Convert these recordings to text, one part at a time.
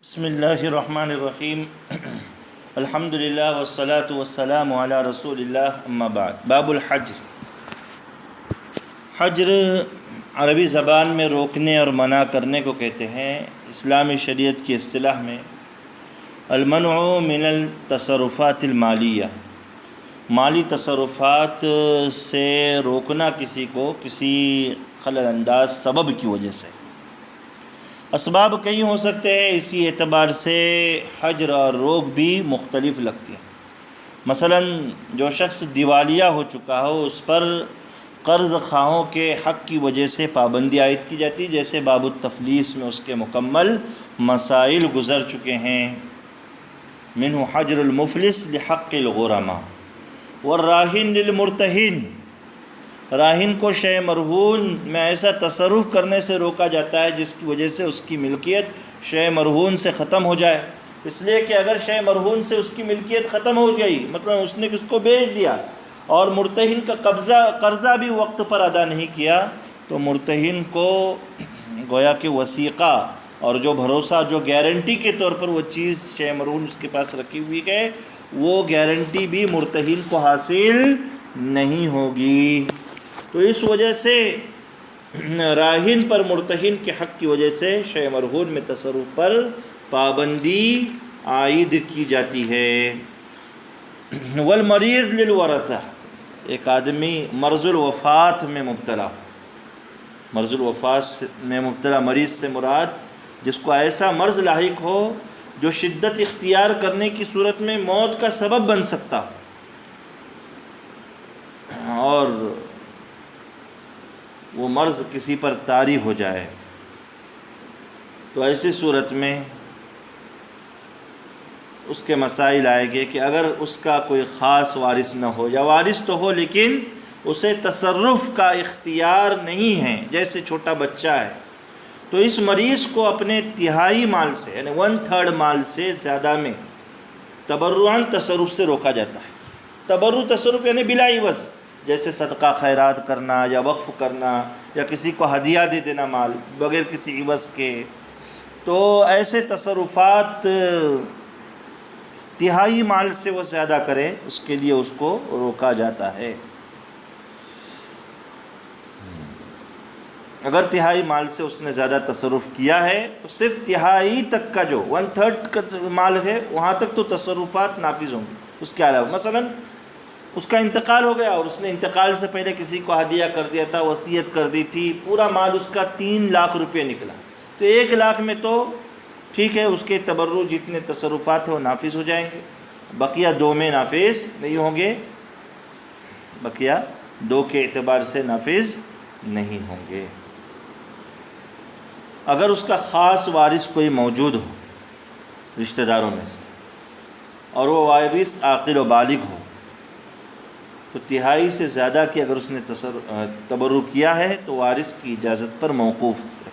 بسم اللہ الرحمن الرحیم الحمدللہ والصلاة والسلام علی رسول اللہ اما بعد باب الحجر۔ حجر عربی زبان میں روکنے اور منع کرنے کو کہتے ہیں۔ اسلامی شریعت کی اصطلاح میں المنع من التصرفات المالیہ، مالی تصرفات سے روکنا کسی کو کسی خلل انداز سبب کی وجہ سے۔ اسباب کئی ہو سکتے ہیں، اسی اعتبار سے حجر اور روک بھی مختلف لگتی ہیں۔ مثلا جو شخص دیوالیہ ہو چکا ہو اس پر قرض خواہوں کے حق کی وجہ سے پابندی عائد کی جاتی، جیسے باب التفلیس میں اس کے مکمل مسائل گزر چکے ہیں۔ منہ حجر المفلس لحق الغرماء والراہن للمرتہن، راہن کو شے مرہون میں ایسا تصرف کرنے سے روکا جاتا ہے جس کی وجہ سے اس کی ملکیت شے مرہون سے ختم ہو جائے، اس لیے کہ اگر شے مرہون سے اس کی ملکیت ختم ہو گئی، مطلب اس نے اس کو بیچ دیا اور مرتہن کا قرضہ بھی وقت پر ادا نہیں کیا، تو مرتہن کو گویا کہ وثیقہ اور جو بھروسہ، جو گارنٹی کے طور پر وہ چیز شے مرہون اس کے پاس رکھی ہوئی ہے، وہ گارنٹی بھی مرتہن کو حاصل نہیں ہوگی۔ تو اس وجہ سے راہن پر مرتہن کے حق کی وجہ سے شے مرہون میں تصرف پر پابندی عائد کی جاتی ہے۔ والمریض للورثہ، ایک آدمی مرض الوفات میں مبتلا، مرض الوفات میں مبتلا مریض سے مراد جس کو ایسا مرض لاحق ہو جو شدت اختیار کرنے کی صورت میں موت کا سبب بن سکتا، اور وہ مرض کسی پر طاری ہو جائے، تو ایسی صورت میں اس کے مسائل آئے گے کہ اگر اس کا کوئی خاص وارث نہ ہو، یا وارث تو ہو لیکن اسے تصرف کا اختیار نہیں ہے، جیسے چھوٹا بچہ ہے، تو اس مریض کو اپنے تہائی مال سے یعنی 1/3 مال سے زیادہ میں تبرعاً تصرف سے روکا جاتا ہے۔ تبرع تصرف یعنی بلا عوض، جیسے صدقہ خیرات کرنا یا وقف کرنا یا کسی کو ہدیہ دے دینا مال بغیر کسی عوض کے، تو ایسے تصرفات تہائی مال سے وہ زیادہ کرے اس کے لیے اس کو روکا جاتا ہے۔ اگر تہائی مال سے اس نے زیادہ تصرف کیا ہے تو صرف تہائی تک کا جو 1/3 کا مال ہے وہاں تک تو تصرفات نافذ ہوں گے، اس کے علاوہ مثلاً اس کا انتقال ہو گیا اور اس نے انتقال سے پہلے کسی کو ہدیہ کر دیا تھا، وصیت کر دی تھی، پورا مال اس کا 3 لاکھ روپے نکلا، تو 1 لاکھ میں تو ٹھیک ہے اس کے تبرع جتنے تصرفات ہیں وہ نافذ ہو جائیں گے، بقیہ 2 میں نافذ نہیں ہوں گے، بقیہ 2 کے اعتبار سے نافذ نہیں ہوں گے۔ اگر اس کا خاص وارث کوئی موجود ہو رشتہ داروں میں سے اور وہ وارث عاقل و بالغ ہو، تو تہائی سے زیادہ کی اگر اس نے تبرع کیا ہے تو وارث کی اجازت پر موقوف رکھے،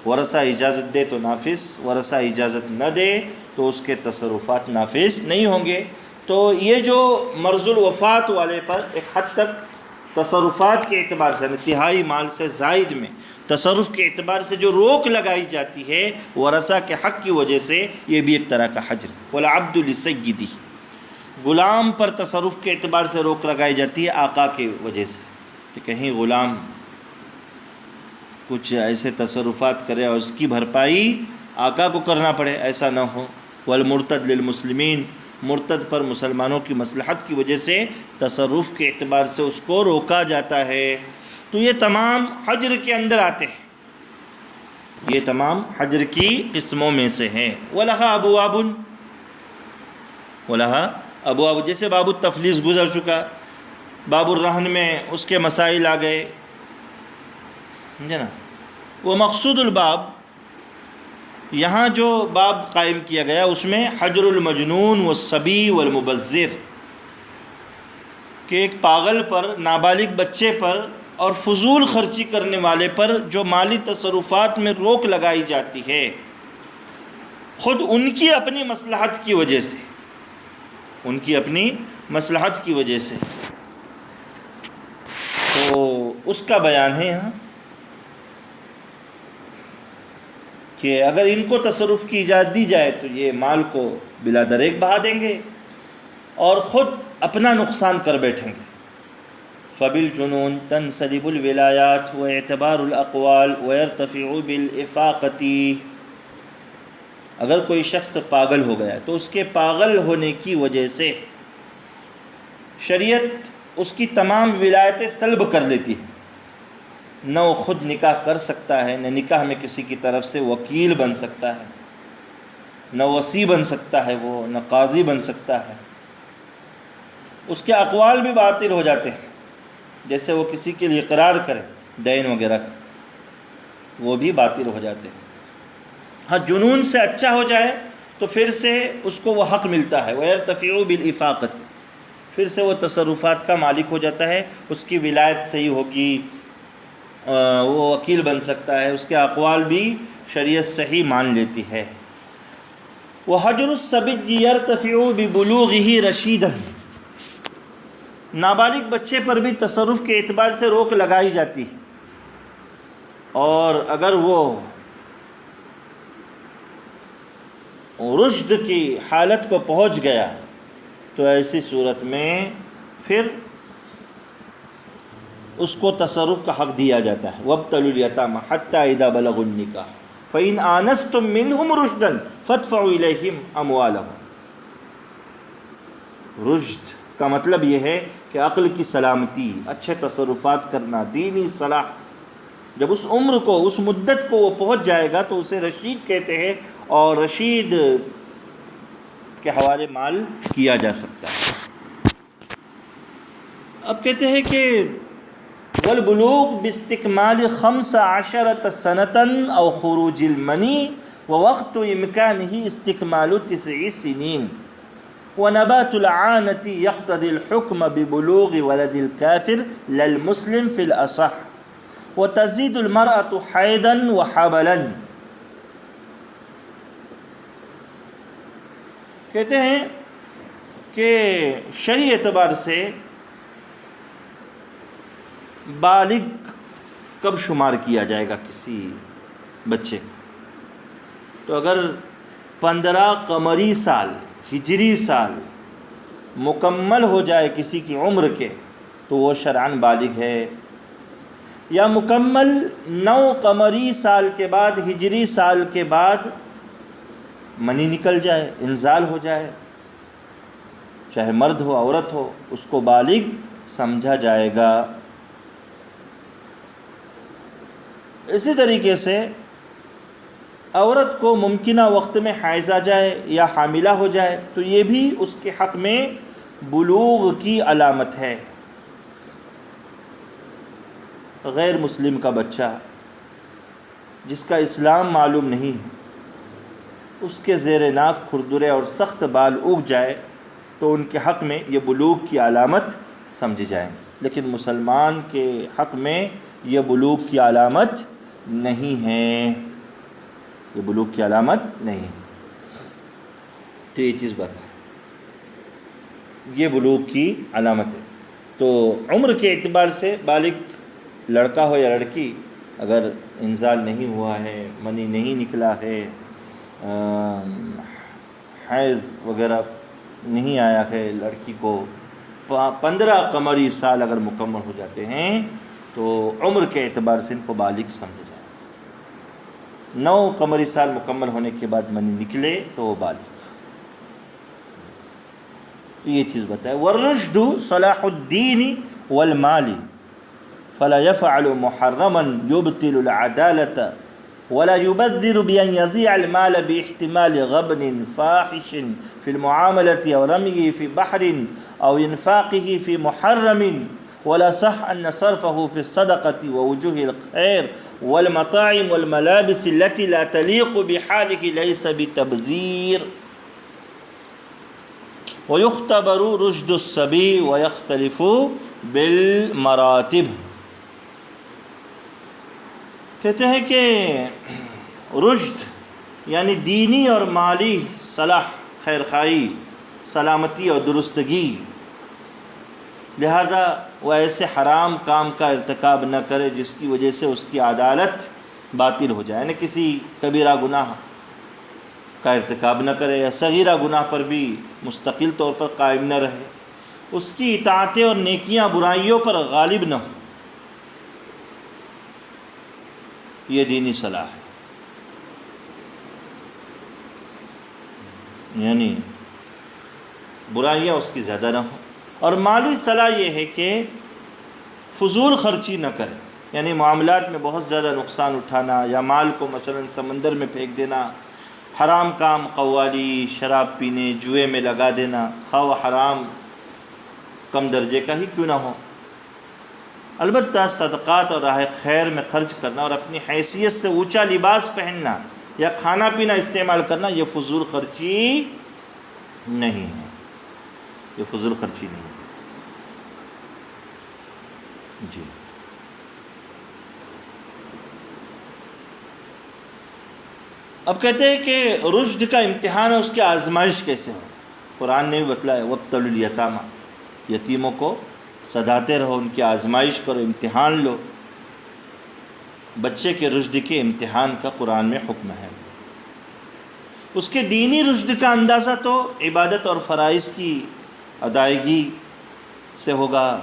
ورثہ اجازت دے تو نافذ، ورثہ اجازت نہ دے تو اس کے تصرفات نافذ نہیں ہوں گے۔ تو یہ جو مرض الوفات والے پر ایک حد تک تصرفات کے اعتبار سے تہائی مال سے زائد میں تصرف کے اعتبار سے جو روک لگائی جاتی ہے ورثہ کے حق کی وجہ سے، یہ بھی ایک طرح کا حجر۔ والعبد لسیدہ، غلام پر تصرف کے اعتبار سے روک لگائی جاتی ہے آقا کی وجہ سے، کہ کہیں غلام کچھ ایسے تصرفات کرے اور اس کی بھرپائی آقا کو کرنا پڑے، ایسا نہ ہو۔ والمرتد للمسلمین، مرتد پر مسلمانوں کی مصلحت کی وجہ سے تصرف کے اعتبار سے اس کو روکا جاتا ہے۔ تو یہ تمام حجر کے اندر آتے ہیں، یہ تمام حجر کی قسموں میں سے ہیں۔ وَلَهَا أَبْوَابٌ، وَلَهَا ابواب، جیسے باب التفلیس گزر چکا، باب الرہن میں اس کے مسائل آ گئے، سمجھے نا۔ وہ مقصود الباب، یہاں جو باب قائم کیا گیا اس میں حجر المجنون والصبی والمبذر، کہ ایک پاگل پر، نابالغ بچے پر اور فضول خرچی کرنے والے پر جو مالی تصرفات میں روک لگائی جاتی ہے، خود ان کی اپنی مصلحت کی وجہ سے، ان کی اپنی مصلحت کی وجہ سے، تو اس کا بیان ہے یہاں۔ کہ اگر ان کو تصرف کی اجازت دی جائے تو یہ مال کو بلا دریغ بہا دیں گے اور خود اپنا نقصان کر بیٹھیں گے۔ فبالجنون تنسلب الولایات واعتبار الاقوال ويرتفع بالافاقتی، اگر کوئی شخص پاگل ہو گیا تو اس کے پاگل ہونے کی وجہ سے شریعت اس کی تمام ولایتیں سلب کر لیتی ہے، نہ وہ خود نکاح کر سکتا ہے، نہ نکاح میں کسی کی طرف سے وکیل بن سکتا ہے، نہ وصی بن سکتا ہے، وہ نہ قاضی بن سکتا ہے۔ اس کے اقوال بھی باطل ہو جاتے ہیں، جیسے وہ کسی کے لیے اقرار کرے دین وغیرہ کا، وہ بھی باطل ہو جاتے ہیں۔ ہاں جنون سے اچھا ہو جائے تو پھر سے اس کو وہ حق ملتا ہے، وَيَرْتَفِعُ بِالْإِفَاقَةِ، پھر سے وہ تصرفات کا مالک ہو جاتا ہے، اس کی ولایت صحیح ہوگی، وہ وکیل بن سکتا ہے، اس کے اقوال بھی شریعت صحیح مان لیتی ہے۔ وَحَجْرُ الصَّبِيِّ يَرْتَفِعُ بِبُلُوغِهِ رَشِيدًا، نابالغ بچے پر بھی تصرف کے اعتبار سے روک لگائی جاتی ہے، اور اگر وہ رشد کی حالت کو پہنچ گیا تو ایسی صورت میں پھر اس کو تصرف کا حق دیا جاتا ہے۔ وَابْتَلُوا الْيَتَامَى حَتَّى إِذَا بَلَغُوا النِّكَاحَ فَإِنْ آنَسْتُم مِّنْهُمْ رُشْدًا فَادْفَعُوا إِلَيْهِمْ أَمْوَالَهُمْ۔ رشد کا مطلب یہ ہے کہ عقل کی سلامتی، اچھے تصرفات کرنا، دینی صلاح، جب اس عمر کو، اس مدت کو وہ پہنچ جائے گا تو اسے رشید کہتے ہیں، اور رشید کے حوالے مال کیا جا سکتا ہے۔ اب کہتے ہیں کہ والبلوغ باستکمال 15 سنة او خروج المنی ووقت امکانه استکمال 9 سنین ونبات العانة يقتضي الحكم ببلوغ ولد الكافر للمسلم في الأصح وتزيد المرأة حيضا وحبلا۔ کہتے ہیں کہ شرعی اعتبار سے بالغ کب شمار کیا جائے گا کسی بچے، تو اگر 15 قمری سال، ہجری سال مکمل ہو جائے کسی کی عمر کے تو وہ شرعاً بالغ ہے، یا مکمل 9 قمری سال کے بعد، ہجری سال کے بعد منی نکل جائے، انزال ہو جائے، چاہے مرد ہو عورت ہو، اس کو بالغ سمجھا جائے گا۔ اسی طریقے سے عورت کو ممکنہ وقت میں حیض آ جائے یا حاملہ ہو جائے تو یہ بھی اس کے حق میں بلوغ کی علامت ہے۔ غیر مسلم کا بچہ جس کا اسلام معلوم نہیں ہے، اس کے زیر ناف کھردرے اور سخت بال اگ جائے تو ان کے حق میں یہ بلوغ کی علامت سمجھی جائیں، لیکن مسلمان کے حق میں یہ بلوغ کی علامت نہیں ہے، یہ بلوغ کی علامت نہیں ہے۔ تو یہ چیز بتا، یہ بلوغ کی علامت ہے۔ تو عمر کے اعتبار سے بالغ لڑکا ہو یا لڑکی، اگر انزال نہیں ہوا ہے، منی نہیں نکلا ہے، حیض وغیرہ نہیں آیا ہے لڑکی کو، 15 قمری سال اگر مکمل ہو جاتے ہیں تو عمر کے اعتبار سے ان کو بالغ سمجھا جائے۔ 9 قمری سال مکمل ہونے کے بعد منی نکلے تو وہ بالغ۔ تو یہ چیز بتائے، والرشد صلاح الدین والمال فلا يفعل محرما يبطل العدالة ولا يبذر بأن يضيع المال باحتمال غبن فاحش في المعاملة أو رميه في بحر أو إنفاقه في محرم، ولا صح أن صرفه في الصدقة ووجوه الخير والمطاعم والملابس التي لا تليق بحاله ليس بتبذير، ويختبر رشد الصبي ويختلف بالمراتب۔ کہتے ہیں کہ رشد یعنی دینی اور مالی صلاح، خیرخواہی، سلامتی اور درستگی، لہذا وہ ایسے حرام کام کا ارتکاب نہ کرے جس کی وجہ سے اس کی عدالت باطل ہو جائے، یعنی کسی کبیرہ گناہ کا ارتکاب نہ کرے یا صغیرہ گناہ پر بھی مستقل طور پر قائم نہ رہے، اس کی اطاعتیں اور نیکیاں برائیوں پر غالب نہ ہوں، یہ دینی صلاح ہے۔ یعنی برائیاں اس کی زیادہ نہ ہوں۔ اور مالی صلاح یہ ہے کہ فضول خرچی نہ کرے، یعنی معاملات میں بہت زیادہ نقصان اٹھانا یا مال کو مثلا سمندر میں پھینک دینا، حرام کام، قوالی، شراب پینے، جوئے میں لگا دینا، خواہ وہ حرام کم درجے کا ہی کیوں نہ ہو۔ البتہ صدقات اور راہ خیر میں خرچ کرنا اور اپنی حیثیت سے اونچا لباس پہننا یا کھانا پینا استعمال کرنا، یہ فضول خرچی نہیں ہے، یہ فضول خرچی نہیں ہے۔ جی اب کہتے ہیں کہ رشد کا امتحان ہے، اس کی آزمائش کیسے ہو۔ قرآن نے بھی بتلایا وَابْتَلُوا الْيَتَامَى، یتیموں کو سدھاتے رہو، ان کی آزمائش کرو، امتحان لو۔ بچے کے رشد کے امتحان کا قرآن میں حکم ہے۔ اس کے دینی رشد کا اندازہ تو عبادت اور فرائض کی ادائیگی سے ہوگا،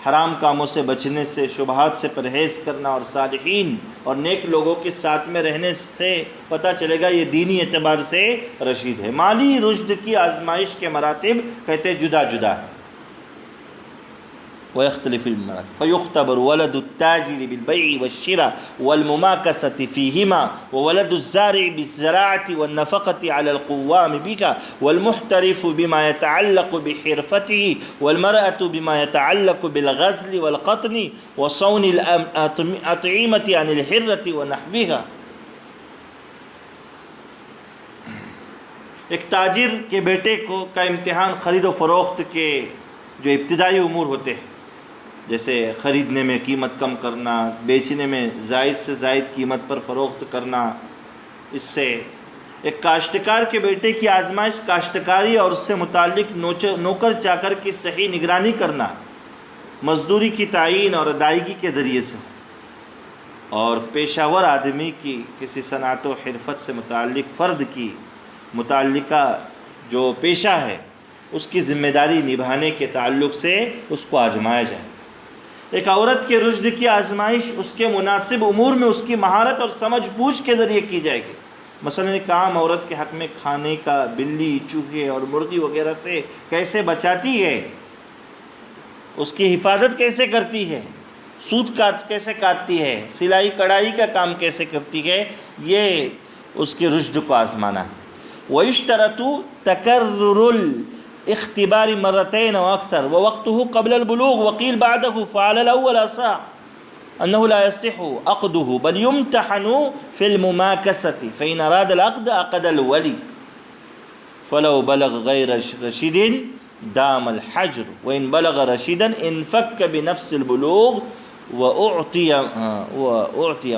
حرام کاموں سے بچنے سے، شبہات سے پرہیز کرنا اور صالحین اور نیک لوگوں کے ساتھ میں رہنے سے پتہ چلے گا یہ دینی اعتبار سے رشید ہے۔ مالی رشد کی آزمائش کے مراتب کہتے ہیں جدا جدا ہے۔ وَيَخْتَلِفُ الْمَرَاتِبُ فَيُخْتَبَرُ وَلَدُ التَّاجِرِ بِالْبَيْعِ وَالشِّرَاءِ وَالْمُمَاكَسَةِ فِيهِمَا وَوَلَدُ الزَّارِعِ بِالزِّرَاعَةِ وَالنَّفَقَةِ عَلَى الْقُوَّامِ بِهَا وَالْمُحْتَرِفُ بِمَا يَتَعَلَّقُ بِحِرْفَتِهِ وَالْمَرْأَةُ بِمَا يَتَعَلَّقُ بِالْغَزْلِ وَالْقَطْنِ وَصَوْنِ الْأَطْعِمَةِ عَنِ الْحِرَّةِ وَنَحْوِهَا۔ ایک تاجر کے بیٹے کا امتحان خرید و فروخت کے جو ابتدائی امور ہوتے ہیں، جیسے خریدنے میں قیمت کم کرنا، بیچنے میں زائد سے زائد قیمت پر فروخت کرنا، اس سے ایک کاشتکار کے بیٹے کی آزمائش کاشتکاری اور اس سے متعلق نوکر چاکر کی صحیح نگرانی کرنا، مزدوری کی تعین اور ادائیگی کے ذریعے سے، اور پیشہ ور آدمی کی کسی صنعت و حرفت سے متعلق فرد کی متعلقہ جو پیشہ ہے اس کی ذمہ داری نبھانے کے تعلق سے اس کو آزمایا جائے۔ ایک عورت کے رشد کی آزمائش اس کے مناسب امور میں اس کی مہارت اور سمجھ بوجھ کے ذریعے کی جائے گی۔ مثلا ایک عام عورت کے حق میں کھانے کا بلی، چوہے اور مرغی وغیرہ سے کیسے بچاتی ہے، اس کی حفاظت کیسے کرتی ہے، سوت کیسے کاٹتی ہے، سلائی کڑھائی کا کام کیسے کرتی ہے، یہ اس کے رشد کو آزمانا ہے۔ وَيُشْتَرَطُ تَكَرُّرُ اختبار مرتين واكثر ووقته قبل البلوغ وقيل بعده، فعلى الاول اصح انه لا يصح عقده بل يمتحن في المماكسه، فان اراد العقد عقد الولي فلو بلغ غير رشيد دام الحجر وان بلغ رشيدا انفك بنفس البلوغ واعطي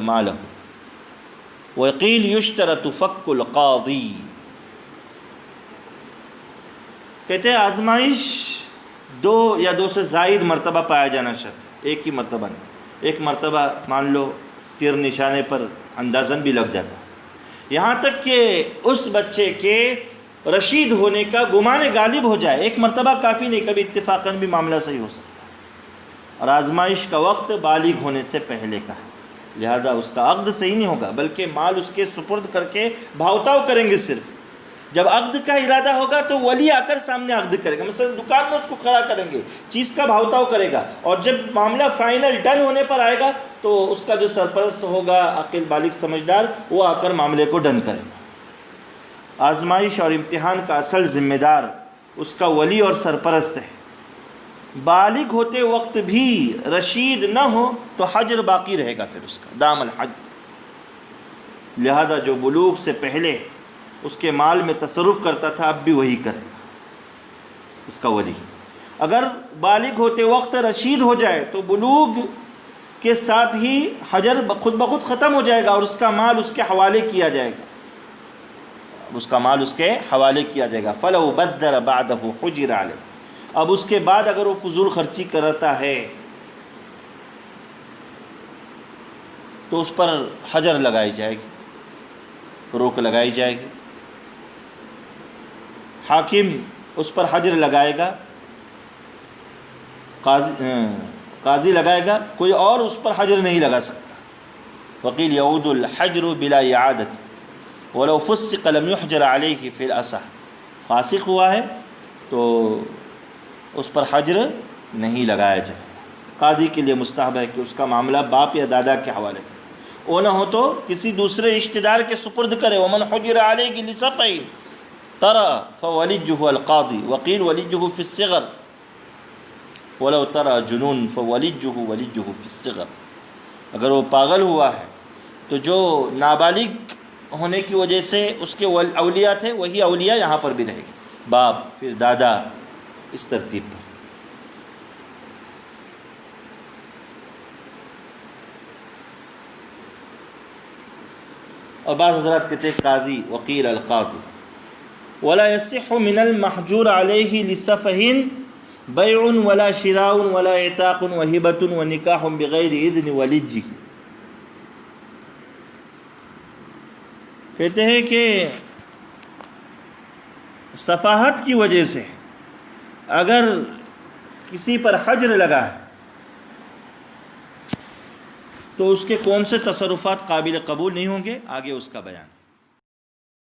ماله، وقيل يشترط فك القاضي۔ کہتے ہیں آزمائش دو یا دو سے زائد مرتبہ پایا جانا شرط، ایک ہی مرتبہ نہیں۔ ایک مرتبہ مان لو تیر نشانے پر اندازاً بھی لگ جاتا، یہاں تک کہ اس بچے کے رشید ہونے کا گمان غالب ہو جائے۔ ایک مرتبہ کافی نہیں، کبھی اتفاقاً بھی معاملہ صحیح ہو سکتا ہے۔ اور آزمائش کا وقت بالغ ہونے سے پہلے کا ہے، لہذا اس کا عقد صحیح نہیں ہوگا، بلکہ مال اس کے سپرد کر کے بھاؤ تاؤ کریں گے۔ صرف جب عقد کا ارادہ ہوگا تو ولی آ کر سامنے عقد کرے گا، مثلا دکان میں اس کو کھڑا کریں گے، چیز کا بھاؤ تاؤ کرے گا، اور جب معاملہ فائنل ڈن ہونے پر آئے گا تو اس کا جو سرپرست ہوگا عاقل بالغ سمجھدار، وہ آ کر معاملے کو ڈن کرے گا۔ آزمائش اور امتحان کا اصل ذمہ دار اس کا ولی اور سرپرست ہے۔ بالغ ہوتے وقت بھی رشید نہ ہو تو حجر باقی رہے گا، پھر اس کا دام الحجر، لہذا جو بلوغ سے پہلے اس کے مال میں تصرف کرتا تھا اب بھی وہی کرے گا اس کا ولی۔ اگر بالغ ہوتے وقت رشید ہو جائے تو بلوغ کے ساتھ ہی حجر خود بخود ختم ہو جائے گا اور اس کا مال اس کے حوالے کیا جائے گا، اس کا مال اس کے حوالے کیا جائے گا۔ فَلَوْ بَدَّرَ بَعْدَهُ حُجِرَ عَلَيْهِ، اب اس کے بعد اگر وہ فضول خرچی کرتا ہے تو اس پر حجر لگائی جائے گی، روک لگائی جائے گی۔ حاکم اس پر حجر لگائے گا، قاضی لگائے گا، کوئی اور اس پر حجر نہیں لگا سکتا۔ وقیل یعود الحجر بلا اعادت ولو فسق لم يحجر علیہ فی الاصح، فاسق ہوا ہے تو اس پر حجر نہیں لگایا جائے۔ قاضی کے لیے مستحب ہے کہ اس کا معاملہ باپ یا دادا کے حوالے کرے، وہ نہ ہو تو کسی دوسرے رشتہ دار کے سپرد کرے۔ ومن حجر علیہ لصفع ترى فوليه القاضی وقیل وليه فی الصغر ولو ترى جنون فوليه فی الصغر۔ اگر وہ پاگل ہوا ہے تو جو نابالغ ہونے کی وجہ سے اس کے اولیاء تھے وہی اولیاء یہاں پر بھی رہے گے، باپ پھر دادا، اس ترتیب پر۔ اور بعض حضرات کہتے ہیں قاضی، وقیل القاضی۔ ولا يصح من المحجور علیہ لصفح بیع ولا شراء ولا اعتاق وہبۃ ونکاح بغیر اذن ولیہ۔ کہتے ہیں کہ سفاہت کی وجہ سے اگر کسی پر حجر لگا ہے تو اس کے کون سے تصرفات قابل قبول نہیں ہوں گے، آگے اس کا بیان۔